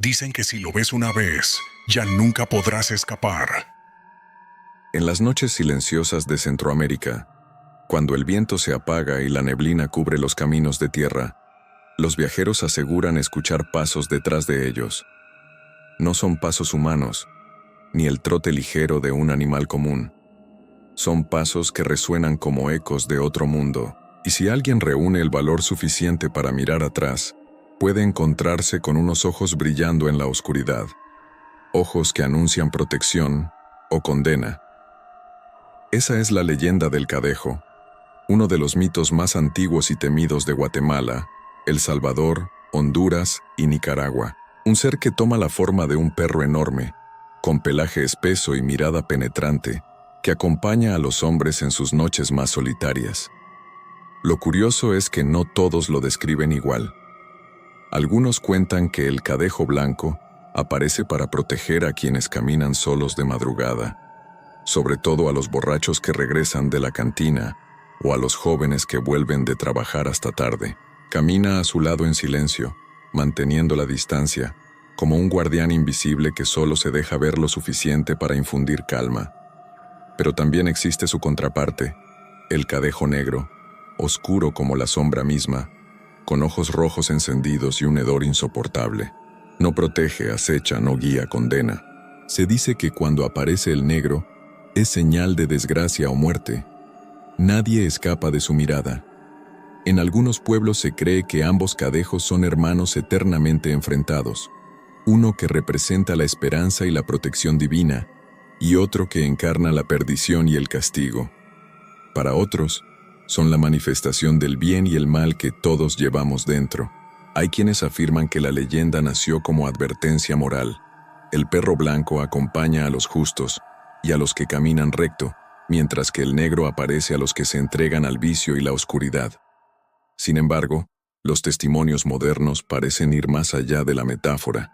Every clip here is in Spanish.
Dicen que si lo ves una vez, ya nunca podrás escapar. En las noches silenciosas de Centroamérica, cuando el viento se apaga y la neblina cubre los caminos de tierra, los viajeros aseguran escuchar pasos detrás de ellos. No son pasos humanos, ni el trote ligero de un animal común. Son pasos que resuenan como ecos de otro mundo, y si alguien reúne el valor suficiente para mirar atrás, puede encontrarse con unos ojos brillando en la oscuridad, ojos que anuncian protección o condena. Esa es la leyenda del Cadejo, uno de los mitos más antiguos y temidos de Guatemala, El Salvador, Honduras y Nicaragua. Un ser que toma la forma de un perro enorme, con pelaje espeso y mirada penetrante, que acompaña a los hombres en sus noches más solitarias. Lo curioso es que no todos lo describen igual. Algunos cuentan que el Cadejo Blanco aparece para proteger a quienes caminan solos de madrugada, sobre todo a los borrachos que regresan de la cantina o a los jóvenes que vuelven de trabajar hasta tarde. Camina a su lado en silencio, manteniendo la distancia, como un guardián invisible que solo se deja ver lo suficiente para infundir calma. Pero también existe su contraparte, el Cadejo Negro, oscuro como la sombra misma, con ojos rojos encendidos y un hedor insoportable. No protege, acecha, no guía, condena. Se dice que cuando aparece el negro, es señal de desgracia o muerte. Nadie escapa de su mirada. En algunos pueblos se cree que ambos cadejos son hermanos eternamente enfrentados, uno que representa la esperanza y la protección divina, y otro que encarna la perdición y el castigo. Para otros, son la manifestación del bien y el mal que todos llevamos dentro. Hay quienes afirman que la leyenda nació como advertencia moral. El perro blanco acompaña a los justos y a los que caminan recto, mientras que el negro aparece a los que se entregan al vicio y la oscuridad. Sin embargo, los testimonios modernos parecen ir más allá de la metáfora.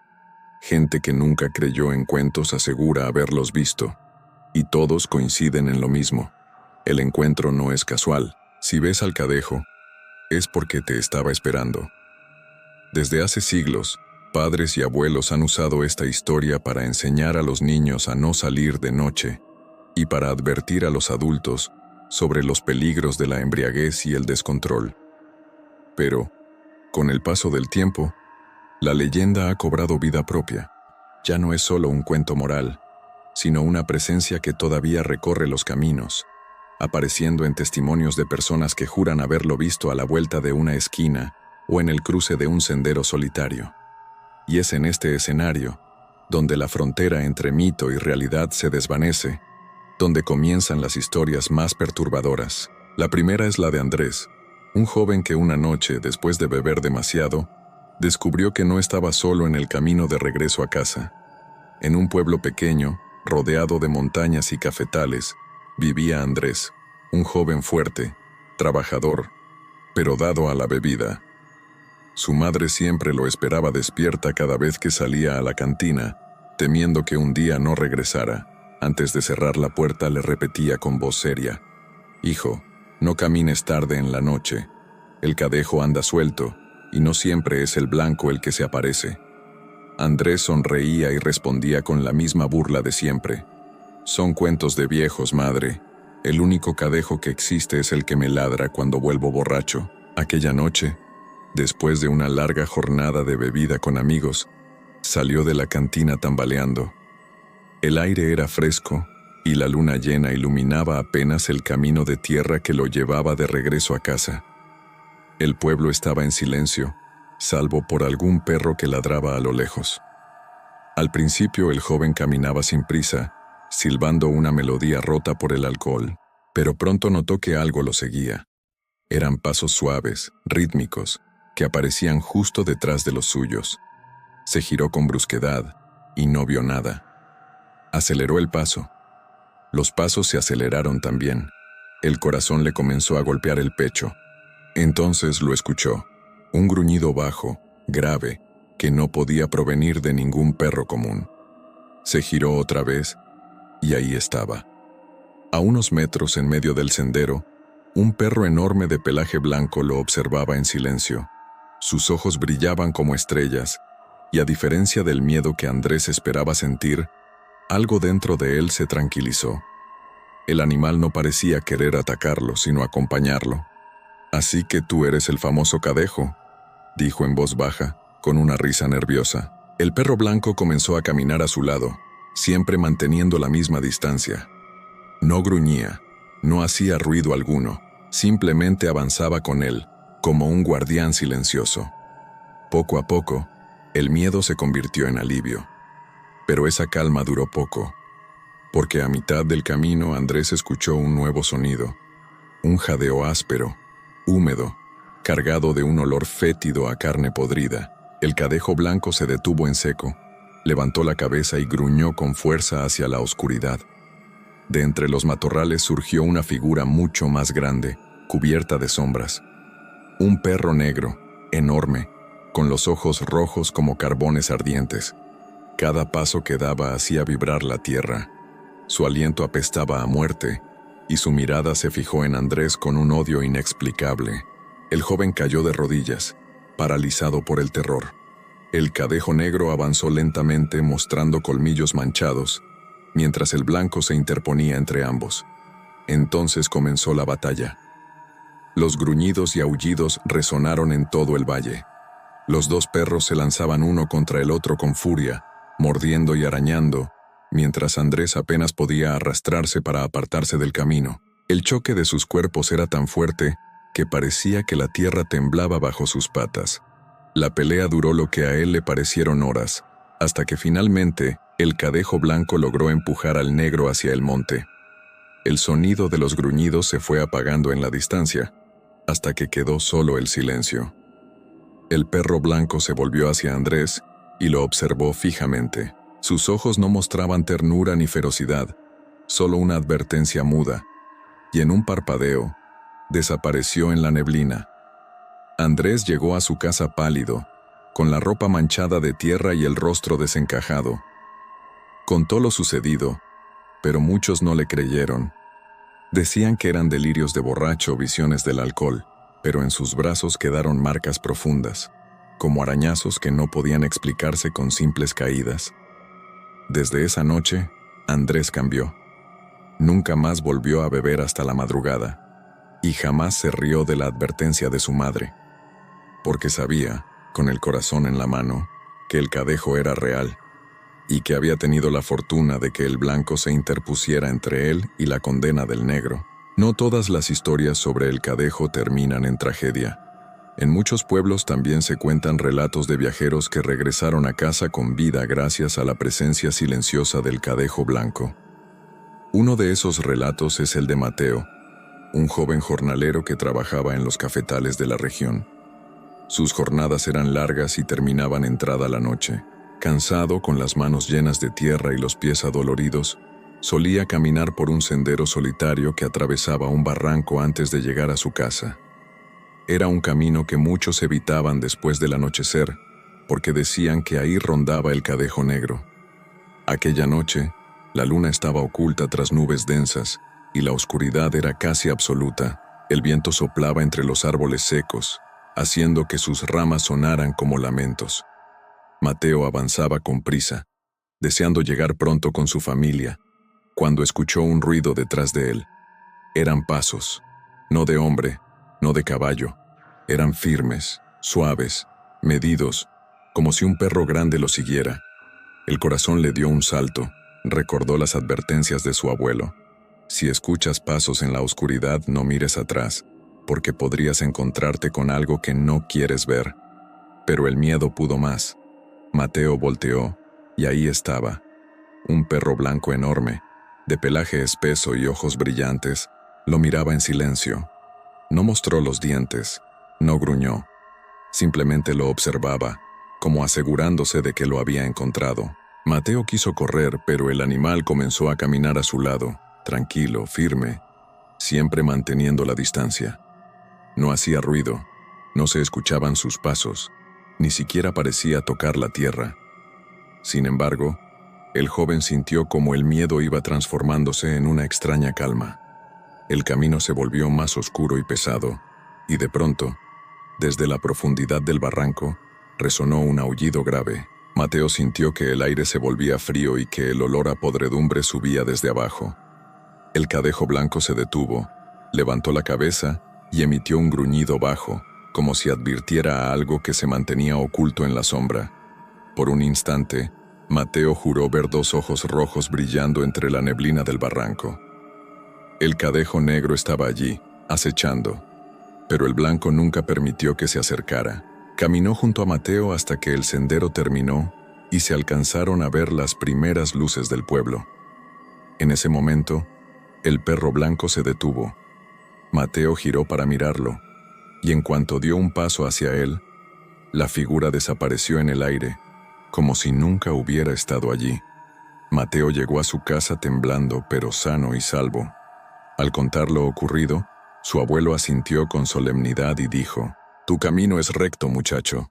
Gente que nunca creyó en cuentos asegura haberlos visto, y todos coinciden en lo mismo. El encuentro no es casual. Si ves al Cadejo, es porque te estaba esperando. Desde hace siglos, padres y abuelos han usado esta historia para enseñar a los niños a no salir de noche y para advertir a los adultos sobre los peligros de la embriaguez y el descontrol. Pero, con el paso del tiempo, la leyenda ha cobrado vida propia. Ya no es solo un cuento moral, sino una presencia que todavía recorre los caminos, apareciendo en testimonios de personas que juran haberlo visto a la vuelta de una esquina o en el cruce de un sendero solitario. Y es en este escenario, donde la frontera entre mito y realidad se desvanece, donde comienzan las historias más perturbadoras. La primera es la de Andrés, un joven que una noche, después de beber demasiado, descubrió que no estaba solo en el camino de regreso a casa. En un pueblo pequeño, rodeado de montañas y cafetales, vivía Andrés, un joven fuerte, trabajador, pero dado a la bebida. Su madre siempre lo esperaba despierta cada vez que salía a la cantina, temiendo que un día no regresara. Antes de cerrar la puerta le repetía con voz seria: «Hijo, no camines tarde en la noche. El Cadejo anda suelto, y no siempre es el blanco el que se aparece». Andrés sonreía y respondía con la misma burla de siempre: «Son cuentos de viejos, madre. El único Cadejo que existe es el que me ladra cuando vuelvo borracho». Aquella noche, después de una larga jornada de bebida con amigos, salió de la cantina tambaleando. El aire era fresco y la luna llena iluminaba apenas el camino de tierra que lo llevaba de regreso a casa. El pueblo estaba en silencio, salvo por algún perro que ladraba a lo lejos. Al principio el joven caminaba sin prisa, silbando una melodía rota por el alcohol, pero pronto notó que algo lo seguía. Eran pasos suaves, rítmicos, que aparecían justo detrás de los suyos. Se giró con brusquedad y no vio nada. Aceleró el paso. Los pasos se aceleraron también. El corazón le comenzó a golpear el pecho. Entonces lo escuchó, un gruñido bajo, grave, que no podía provenir de ningún perro común. Se giró otra vez, y ahí estaba. A unos metros en medio del sendero, un perro enorme de pelaje blanco lo observaba en silencio. Sus ojos brillaban como estrellas, y a diferencia del miedo que Andrés esperaba sentir, algo dentro de él se tranquilizó. El animal no parecía querer atacarlo, sino acompañarlo. «Así que tú eres el famoso Cadejo», dijo en voz baja, con una risa nerviosa. El perro blanco comenzó a caminar a su lado, siempre manteniendo la misma distancia. No gruñía, no hacía ruido alguno, simplemente avanzaba con él, como un guardián silencioso. Poco a poco, el miedo se convirtió en alivio. Pero esa calma duró poco, porque a mitad del camino Andrés escuchó un nuevo sonido, un jadeo áspero, húmedo, cargado de un olor fétido a carne podrida. El Cadejo blanco se detuvo en seco, levantó la cabeza y gruñó con fuerza hacia la oscuridad. De entre los matorrales surgió una figura mucho más grande, cubierta de sombras. Un perro negro, enorme, con los ojos rojos como carbones ardientes. Cada paso que daba hacía vibrar la tierra. Su aliento apestaba a muerte, y su mirada se fijó en Andrés con un odio inexplicable. El joven cayó de rodillas, paralizado por el terror. El Cadejo negro avanzó lentamente mostrando colmillos manchados, mientras el blanco se interponía entre ambos. Entonces comenzó la batalla. Los gruñidos y aullidos resonaron en todo el valle. Los dos perros se lanzaban uno contra el otro con furia, mordiendo y arañando, mientras Andrés apenas podía arrastrarse para apartarse del camino. El choque de sus cuerpos era tan fuerte que parecía que la tierra temblaba bajo sus patas. La pelea duró lo que a él le parecieron horas, hasta que finalmente el Cadejo blanco logró empujar al negro hacia el monte. El sonido de los gruñidos se fue apagando en la distancia, hasta que quedó solo el silencio. El perro blanco se volvió hacia Andrés y lo observó fijamente. Sus ojos no mostraban ternura ni ferocidad, solo una advertencia muda, y en un parpadeo, desapareció en la neblina. Andrés llegó a su casa pálido, con la ropa manchada de tierra y el rostro desencajado. Contó lo sucedido, pero muchos no le creyeron. Decían que eran delirios de borracho o visiones del alcohol, pero en sus brazos quedaron marcas profundas, como arañazos que no podían explicarse con simples caídas. Desde esa noche, Andrés cambió. Nunca más volvió a beber hasta la madrugada, y jamás se rió de la advertencia de su madre, porque sabía, con el corazón en la mano, que el Cadejo era real, y que había tenido la fortuna de que el blanco se interpusiera entre él y la condena del negro. No todas las historias sobre el Cadejo terminan en tragedia. En muchos pueblos también se cuentan relatos de viajeros que regresaron a casa con vida gracias a la presencia silenciosa del Cadejo blanco. Uno de esos relatos es el de Mateo, un joven jornalero que trabajaba en los cafetales de la región. Sus jornadas eran largas y terminaban entrada la noche. Cansado, con las manos llenas de tierra y los pies adoloridos, solía caminar por un sendero solitario que atravesaba un barranco antes de llegar a su casa. Era un camino que muchos evitaban después del anochecer, porque decían que ahí rondaba el Cadejo negro. Aquella noche, la luna estaba oculta tras nubes densas, y la oscuridad era casi absoluta. El viento soplaba entre los árboles secos, haciendo que sus ramas sonaran como lamentos. Mateo avanzaba con prisa, deseando llegar pronto con su familia, cuando escuchó un ruido detrás de él. Eran pasos, no de hombre, no de caballo. Eran firmes, suaves, medidos, como si un perro grande lo siguiera. El corazón le dio un salto, recordó las advertencias de su abuelo. Si escuchas pasos en la oscuridad, no mires atrás, porque podrías encontrarte con algo que no quieres ver. Pero el miedo pudo más. Mateo volteó, y ahí estaba, un perro blanco enorme, de pelaje espeso y ojos brillantes, lo miraba en silencio. No mostró los dientes, no gruñó, simplemente lo observaba, como asegurándose de que lo había encontrado. Mateo quiso correr, pero el animal comenzó a caminar a su lado, tranquilo, firme, siempre manteniendo la distancia. No hacía ruido, no se escuchaban sus pasos, ni siquiera parecía tocar la tierra. Sin embargo, el joven sintió como el miedo iba transformándose en una extraña calma. El camino se volvió más oscuro y pesado, y de pronto, desde la profundidad del barranco, resonó un aullido grave. Mateo sintió que el aire se volvía frío y que el olor a podredumbre subía desde abajo. El cadejo blanco se detuvo, levantó la cabeza y emitió un gruñido bajo, como si advirtiera a algo que se mantenía oculto en la sombra. Por un instante, Mateo juró ver dos ojos rojos brillando entre la neblina del barranco. El cadejo negro estaba allí, acechando, pero el blanco nunca permitió que se acercara. Caminó junto a Mateo hasta que el sendero terminó y se alcanzaron a ver las primeras luces del pueblo. En ese momento, el perro blanco se detuvo. Mateo giró para mirarlo, y en cuanto dio un paso hacia él, la figura desapareció en el aire, como si nunca hubiera estado allí. Mateo llegó a su casa temblando, pero sano y salvo. Al contar lo ocurrido, su abuelo asintió con solemnidad y dijo: «Tu camino es recto, muchacho.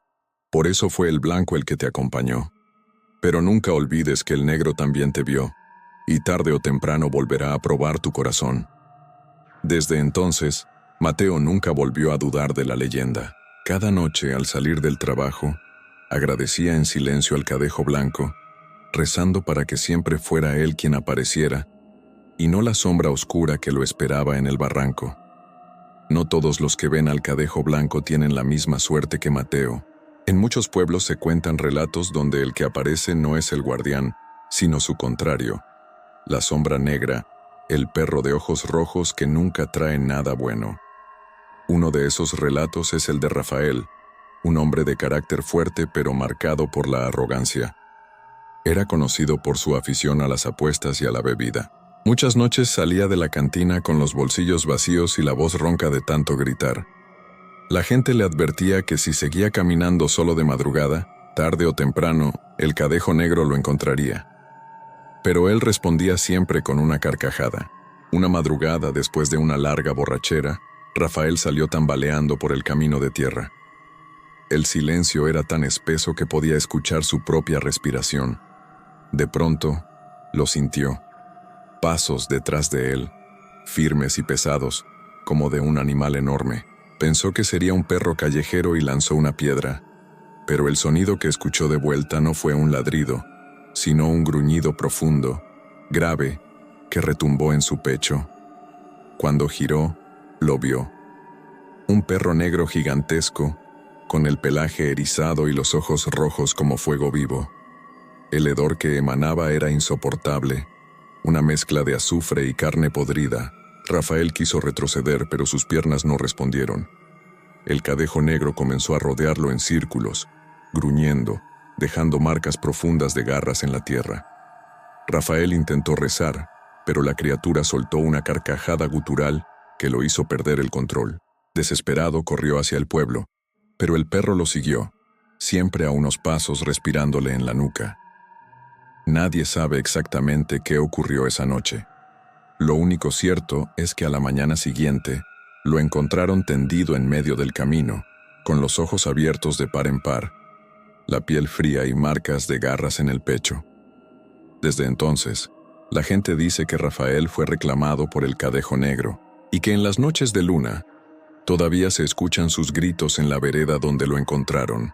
Por eso fue el blanco el que te acompañó. Pero nunca olvides que el negro también te vio, y tarde o temprano volverá a probar tu corazón». Desde entonces, Mateo nunca volvió a dudar de la leyenda. Cada noche, al salir del trabajo, agradecía en silencio al cadejo blanco, rezando para que siempre fuera él quien apareciera, y no la sombra oscura que lo esperaba en el barranco. No todos los que ven al cadejo blanco tienen la misma suerte que Mateo. En muchos pueblos se cuentan relatos donde el que aparece no es el guardián, sino su contrario, la sombra negra, el perro de ojos rojos que nunca trae nada bueno. Uno de esos relatos es el de Rafael, un hombre de carácter fuerte pero marcado por la arrogancia. Era conocido por su afición a las apuestas y a la bebida. Muchas noches salía de la cantina con los bolsillos vacíos y la voz ronca de tanto gritar. La gente le advertía que si seguía caminando solo de madrugada, tarde o temprano, el cadejo negro lo encontraría. Pero él respondía siempre con una carcajada. Una madrugada, después de una larga borrachera, Rafael salió tambaleando por el camino de tierra. El silencio era tan espeso que podía escuchar su propia respiración. De pronto, lo sintió. Pasos detrás de él, firmes y pesados, como de un animal enorme. Pensó que sería un perro callejero y lanzó una piedra, pero el sonido que escuchó de vuelta no fue un ladrido, sino un gruñido profundo, grave, que retumbó en su pecho. Cuando giró, lo vio. Un perro negro gigantesco, con el pelaje erizado y los ojos rojos como fuego vivo. El hedor que emanaba era insoportable, una mezcla de azufre y carne podrida. Rafael quiso retroceder, pero sus piernas no respondieron. El cadejo negro comenzó a rodearlo en círculos, gruñendo, dejando marcas profundas de garras en la tierra. Rafael intentó rezar, pero la criatura soltó una carcajada gutural que lo hizo perder el control. Desesperado, corrió hacia el pueblo, pero el perro lo siguió, siempre a unos pasos, respirándole en la nuca. Nadie sabe exactamente qué ocurrió esa noche. Lo único cierto es que a la mañana siguiente lo encontraron tendido en medio del camino, con los ojos abiertos de par en par, la piel fría y marcas de garras en el pecho. Desde entonces, la gente dice que Rafael fue reclamado por el cadejo negro y que en las noches de luna todavía se escuchan sus gritos en la vereda donde lo encontraron.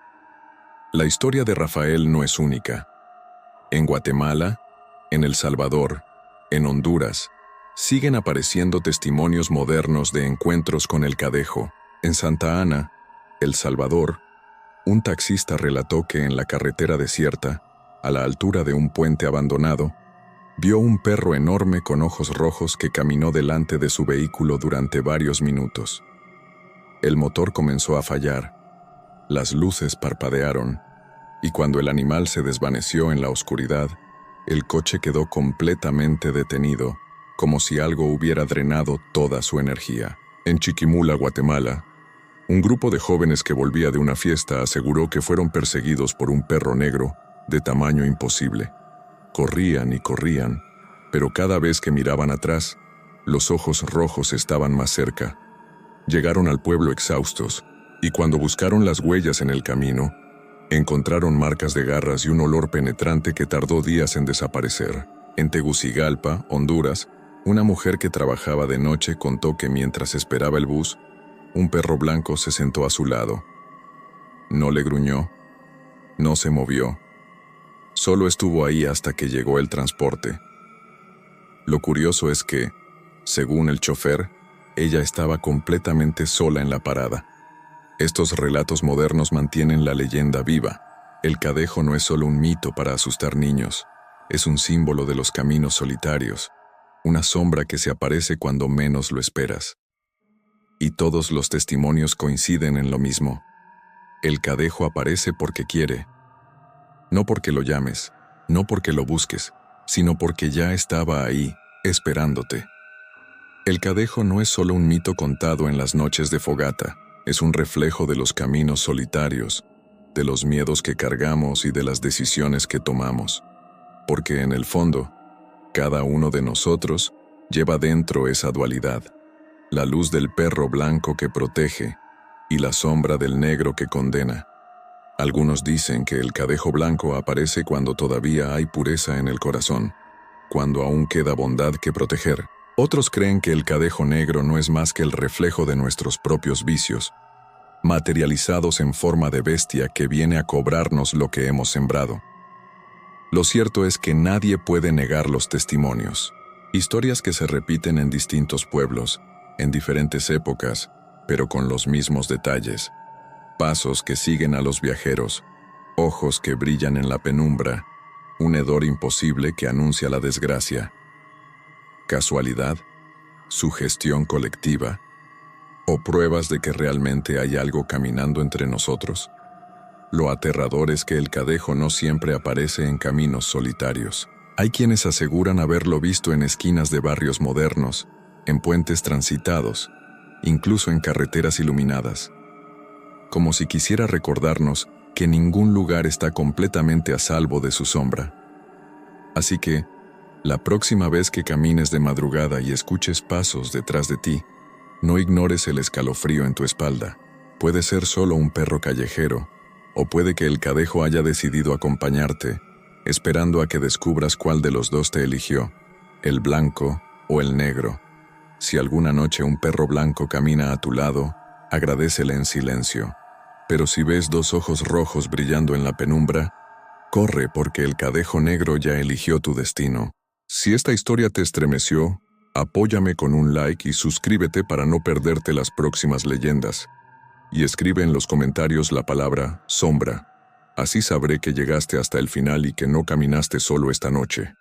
La historia de Rafael no es única. En Guatemala, en El Salvador, en Honduras, siguen apareciendo testimonios modernos de encuentros con el cadejo. En Santa Ana, El Salvador, un taxista relató que en la carretera desierta, a la altura de un puente abandonado, vio un perro enorme con ojos rojos que caminó delante de su vehículo durante varios minutos. El motor comenzó a fallar, las luces parpadearon, y cuando el animal se desvaneció en la oscuridad, el coche quedó completamente detenido, como si algo hubiera drenado toda su energía. En Chiquimula, Guatemala, un grupo de jóvenes que volvía de una fiesta aseguró que fueron perseguidos por un perro negro de tamaño imposible. Corrían y corrían, pero cada vez que miraban atrás, los ojos rojos estaban más cerca. Llegaron al pueblo exhaustos, y cuando buscaron las huellas en el camino, encontraron marcas de garras y un olor penetrante que tardó días en desaparecer. En Tegucigalpa, Honduras, una mujer que trabajaba de noche contó que mientras esperaba el bus, un perro blanco se sentó a su lado. No le gruñó, no se movió, Solo estuvo ahí hasta que llegó el transporte. Lo curioso es que, según el chofer, ella estaba completamente sola en la parada. Estos relatos modernos mantienen la leyenda viva. El Cadejo no es solo un mito para asustar niños, es un símbolo de los caminos solitarios, una sombra que se aparece cuando menos lo esperas. Y todos los testimonios coinciden en lo mismo. El Cadejo aparece porque quiere, no porque lo llames, no porque lo busques, sino porque ya estaba ahí, esperándote. El Cadejo no es solo un mito contado en las noches de fogata, es un reflejo de los caminos solitarios, de los miedos que cargamos y de las decisiones que tomamos. Porque en el fondo, cada uno de nosotros lleva dentro esa dualidad, la luz del perro blanco que protege y la sombra del negro que condena. Algunos dicen que el Cadejo blanco aparece cuando todavía hay pureza en el corazón, cuando aún queda bondad que proteger. Otros creen que el Cadejo negro no es más que el reflejo de nuestros propios vicios, materializados en forma de bestia que viene a cobrarnos lo que hemos sembrado. Lo cierto es que nadie puede negar los testimonios. Historias que se repiten en distintos pueblos, en diferentes épocas, pero con los mismos detalles. Pasos que siguen a los viajeros, ojos que brillan en la penumbra, un hedor imposible que anuncia la desgracia. ¿Casualidad? ¿Sugestión colectiva? ¿O pruebas de que realmente hay algo caminando entre nosotros? Lo aterrador es que el Cadejo no siempre aparece en caminos solitarios. Hay quienes aseguran haberlo visto en esquinas de barrios modernos, en puentes transitados, incluso en carreteras iluminadas. Como si quisiera recordarnos que ningún lugar está completamente a salvo de su sombra. Así que, la próxima vez que camines de madrugada y escuches pasos detrás de ti, no ignores el escalofrío en tu espalda. Puede ser solo un perro callejero, o puede que el Cadejo haya decidido acompañarte, esperando a que descubras cuál de los dos te eligió, el blanco o el negro. Si alguna noche un perro blanco camina a tu lado, agradécele en silencio. Pero si ves dos ojos rojos brillando en la penumbra, corre porque el Cadejo negro ya eligió tu destino. Si esta historia te estremeció, apóyame con un like y suscríbete para no perderte las próximas leyendas. Y escribe en los comentarios la palabra sombra. Así sabré que llegaste hasta el final y que no caminaste solo esta noche.